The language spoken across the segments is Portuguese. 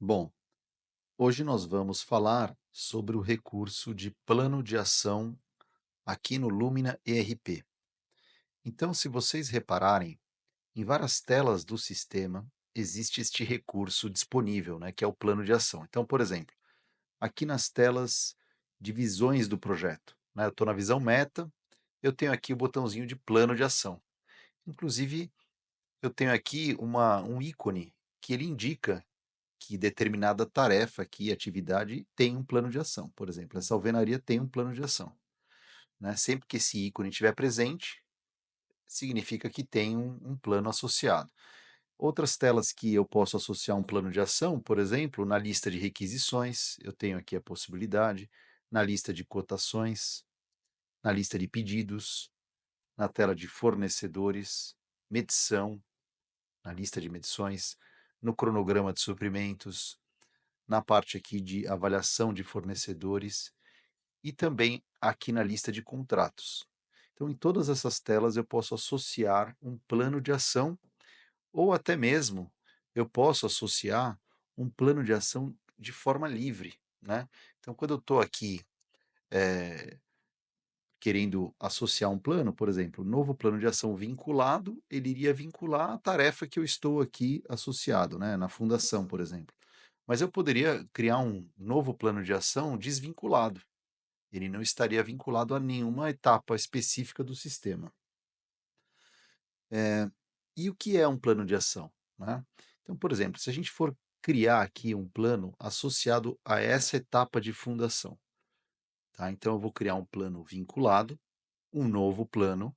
Bom, hoje nós vamos falar sobre o recurso de plano de ação aqui no Lumina ERP. Então, se vocês repararem, em várias telas do sistema existe este recurso disponível, né, que é o plano de ação. Então, por exemplo, aqui nas telas de visões do projeto, né, eu estou na visão meta, eu tenho aqui o botãozinho de plano de ação. Inclusive, eu tenho aqui um ícone que ele indica que determinada tarefa aqui, atividade, tem um plano de ação. Por exemplo, essa alvenaria tem um plano de ação, né? Sempre que esse ícone estiver presente, significa que tem um plano associado. Outras telas que eu posso associar um plano de ação, por exemplo, na lista de requisições, eu tenho aqui a possibilidade, na lista de cotações, na lista de pedidos, na tela de fornecedores, medição, na lista de medições, no cronograma de suprimentos, na parte aqui de avaliação de fornecedores e também aqui na lista de contratos. Então, em todas essas telas eu posso associar um plano de ação ou até mesmo eu posso associar um plano de ação de forma livre, né? Então, quando eu estou aqui querendo associar um plano, por exemplo, novo plano de ação vinculado, ele iria vincular a tarefa que eu estou aqui associado, né? Na fundação, por exemplo. Mas eu poderia criar um novo plano de ação desvinculado. Ele não estaria vinculado a nenhuma etapa específica do sistema. E o que é um plano de ação, né? Então, por exemplo, se a gente for criar aqui um plano associado a essa etapa de fundação, tá? Então eu vou criar um plano vinculado, um novo plano,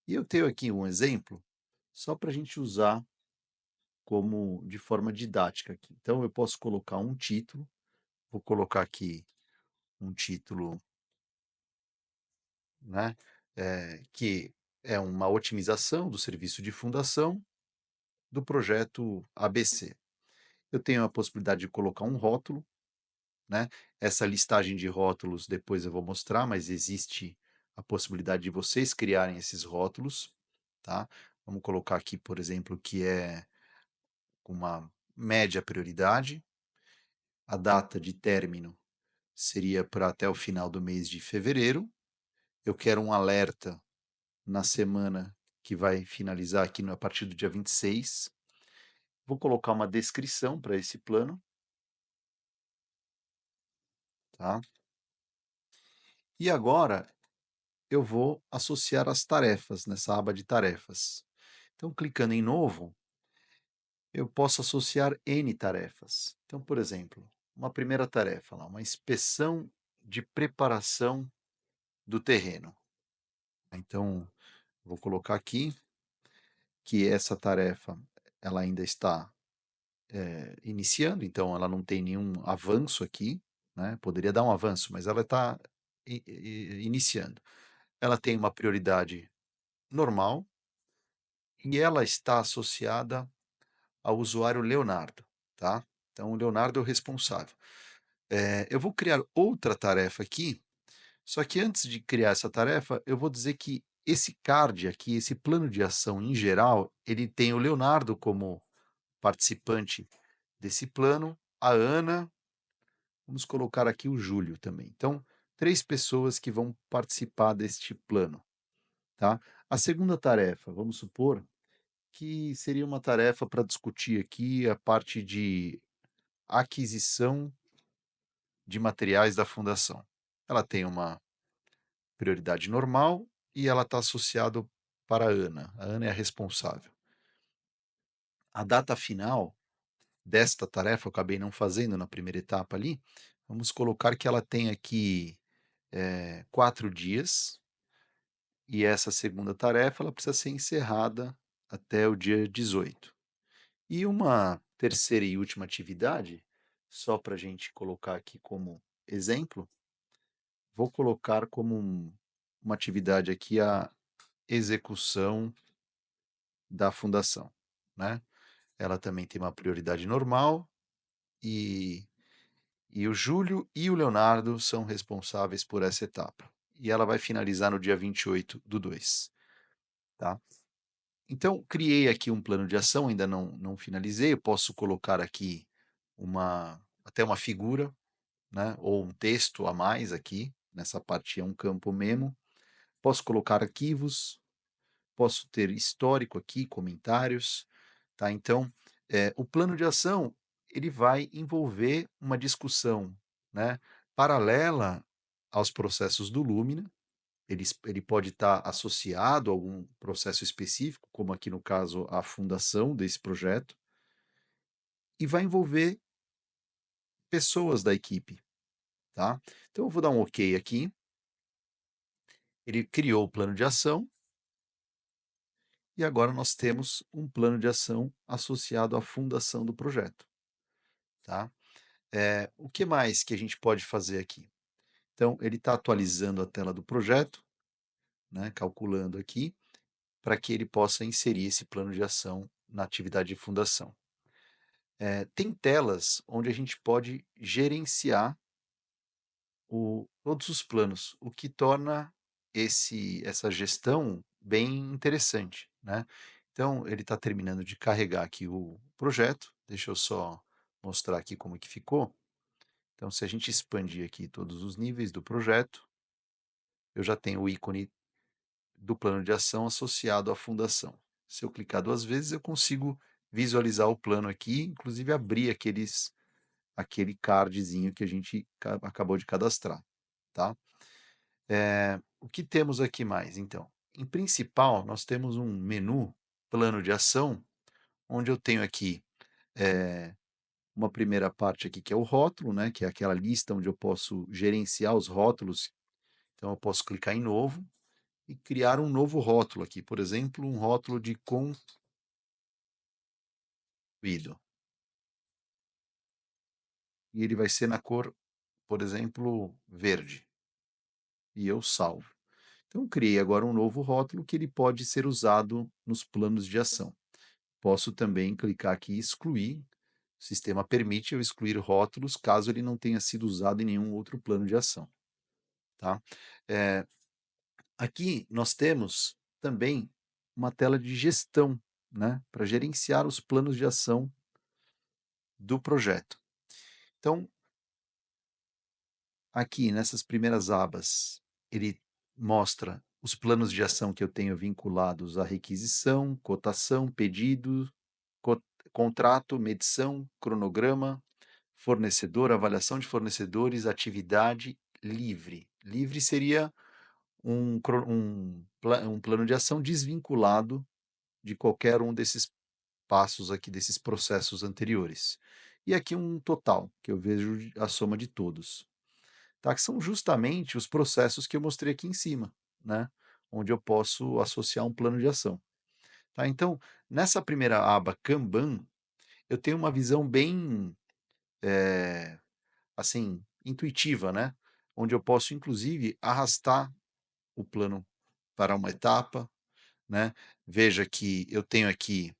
e eu tenho aqui um exemplo só para a gente usar como de forma didática aqui. Então eu posso colocar um título, vou colocar aqui um título, né, que é uma otimização do serviço de fundação do projeto ABC. Eu tenho a possibilidade de colocar um rótulo, né? Essa listagem de rótulos depois eu vou mostrar, mas existe a possibilidade de vocês criarem esses rótulos, tá? Vamos colocar aqui, por exemplo, que é uma média prioridade. A data de término seria para até o final do mês de fevereiro. Eu quero um alerta na semana que vai finalizar aqui a partir do dia 26. Vou colocar uma descrição para esse plano, tá? E agora eu vou associar as tarefas nessa aba de tarefas. Então, clicando em novo, eu posso associar N tarefas. Então, por exemplo, uma primeira tarefa, lá, uma inspeção de preparação do terreno. Então, vou colocar aqui que essa tarefa ela ainda está iniciando, então ela não tem nenhum avanço aqui, né? Poderia dar um avanço, mas ela está iniciando. Ela tem uma prioridade normal e ela está associada ao usuário Leonardo, tá? Então, o Leonardo é o responsável. Eu vou criar outra tarefa aqui, só que antes de criar essa tarefa, eu vou dizer que esse card aqui, esse plano de ação em geral, ele tem o Leonardo como participante desse plano, a Ana, vamos colocar aqui o Júlio também. Então, 3 pessoas que vão participar deste plano, tá? A segunda tarefa, vamos supor que seria uma tarefa para discutir aqui a parte de aquisição de materiais da fundação. Ela tem uma prioridade normal e ela está associada para a Ana. A Ana é a responsável. A data final desta tarefa, eu acabei não fazendo na primeira etapa ali, vamos colocar que ela tem aqui 4 dias, e essa segunda tarefa ela precisa ser encerrada até o dia 18. E uma terceira e última atividade, só para a gente colocar aqui como exemplo, vou colocar como uma atividade aqui a execução da fundação, né? Ela também tem uma prioridade normal e, e o Júlio e o Leonardo são responsáveis por essa etapa. E ela vai finalizar no dia 28/2, tá? Então, criei aqui um plano de ação, ainda não finalizei, eu posso colocar aqui até uma figura, né, ou um texto a mais aqui, nessa parte é um campo memo. Posso colocar arquivos, posso ter histórico aqui, comentários, tá. Então, o plano de ação, ele vai envolver uma discussão, né, paralela aos processos do Lumina. Ele pode estar associado a algum processo específico, como aqui no caso a fundação desse projeto, e vai envolver pessoas da equipe, tá. Então eu vou dar um ok aqui, ele criou o plano de ação, e agora nós temos um plano de ação associado à fundação do projeto, tá. O que mais que a gente pode fazer aqui? Então ele está atualizando a tela do projeto, né, calculando aqui, para que ele possa inserir esse plano de ação na atividade de fundação. Tem telas onde a gente pode gerenciar todos os planos, o que torna essa gestão bem interessante, né. Então ele está terminando de carregar aqui o projeto, deixa eu só mostrar aqui como que ficou. Então se a gente expandir aqui todos os níveis do projeto, eu já tenho o ícone do plano de ação associado à fundação. Se eu clicar 2 vezes, eu consigo visualizar o plano aqui, inclusive abrir aquele cardzinho que a gente acabou de cadastrar, tá. O que temos aqui mais então? Em principal, nós temos um menu plano de ação, onde eu tenho aqui, uma primeira parte aqui que é o rótulo, né, que é aquela lista onde eu posso gerenciar os rótulos. Então eu posso clicar em novo e criar um novo rótulo aqui, por exemplo, um rótulo de concluído, e ele vai ser na cor, por exemplo, verde, e eu salvo. Então, eu criei agora um novo rótulo que ele pode ser usado nos planos de ação. Posso também clicar aqui e excluir. O sistema permite eu excluir rótulos caso ele não tenha sido usado em nenhum outro plano de ação, tá? Eh, Aqui nós temos também uma tela de gestão, né, para gerenciar os planos de ação do projeto. Então, aqui nessas primeiras abas, ele mostra os planos de ação que eu tenho vinculados à requisição, cotação, pedido, co contrato, medição, cronograma, fornecedor, avaliação de fornecedores, atividade livre. Livre seria um plano de ação desvinculado de qualquer um desses passos aqui, desses processos anteriores. E aqui um total, que eu vejo a soma de todos, tá? Que são justamente os processos que eu mostrei aqui em cima, né? Onde eu posso associar um plano de ação, tá? Então, nessa primeira aba Kanban, eu tenho uma visão bem, eh, assim, intuitiva, né? Onde eu posso, inclusive, arrastar o plano para uma etapa, né? Veja que eu tenho aqui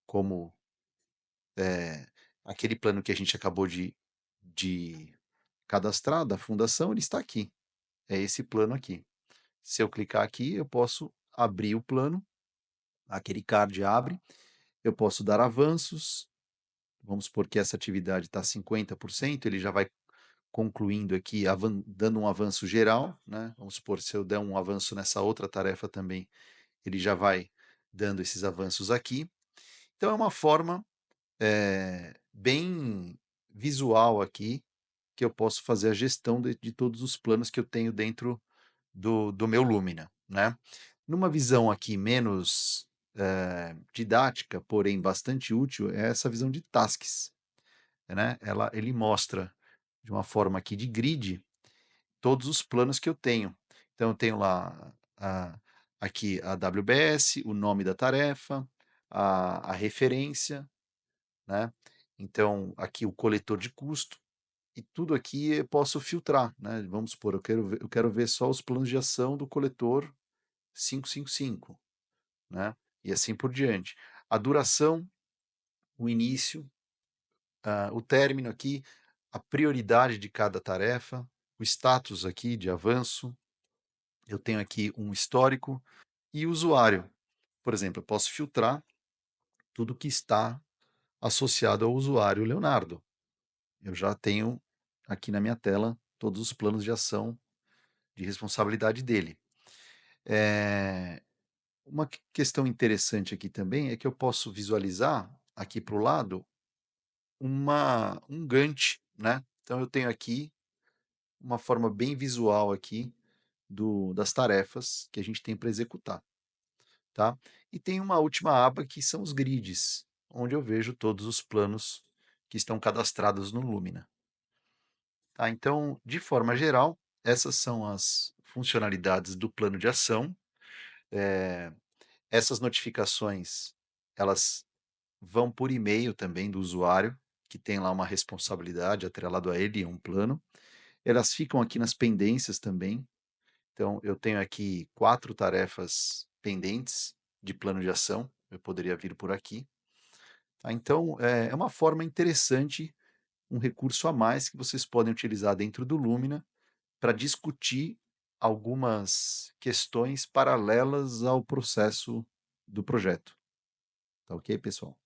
como, eh, aquele plano que a gente acabou de cadastrar da fundação, ele está aqui. É esse plano aqui. Se eu clicar aqui, eu posso abrir o plano, aquele card abre, eu posso dar avanços, vamos supor que essa atividade está 50%, ele já vai concluindo aqui, dando um avanço geral, né? Vamos supor, se eu der um avanço nessa outra tarefa também, ele já vai dando esses avanços aqui. Então é uma forma, bem visual aqui, que eu posso fazer a gestão de todos os planos que eu tenho dentro do meu Lumina, né. Numa visão aqui menos, didática, porém bastante útil, é essa visão de tasks, né. Ele mostra de uma forma aqui de grid todos os planos que eu tenho. Então eu tenho lá aqui a WBS, o nome da tarefa, a referência, né. Então aqui o coletor de custo, e tudo aqui eu posso filtrar, né. Vamos supor, eu quero ver só os planos de ação do coletor 555, né, e assim por diante. A duração, o início, o término aqui, a prioridade de cada tarefa, o status aqui de avanço, eu tenho aqui um histórico e o usuário. Por exemplo, eu posso filtrar tudo que está associado ao usuário Leonardo, eu já tenho aqui na minha tela todos os planos de ação de responsabilidade dele. Uma questão interessante aqui também é que eu posso visualizar aqui para o lado um Gantt, né? Então eu tenho aqui uma forma bem visual aqui das tarefas que a gente tem para executar, tá? E tem uma última aba que são os grids, onde eu vejo todos os planos que estão cadastrados no Lumina. Tá? Então, de forma geral, essas são as funcionalidades do plano de ação. Essas notificações, elas vão por e-mail também do usuário, que tem lá uma responsabilidade atrelado a ele, um plano. Elas ficam aqui nas pendências também. Então, eu tenho aqui 4 tarefas pendentes de plano de ação, eu poderia vir por aqui. Tá? Então, é uma forma interessante, um recurso a mais que vocês podem utilizar dentro do Lumina para discutir algumas questões paralelas ao processo do projeto. Tá ok, pessoal?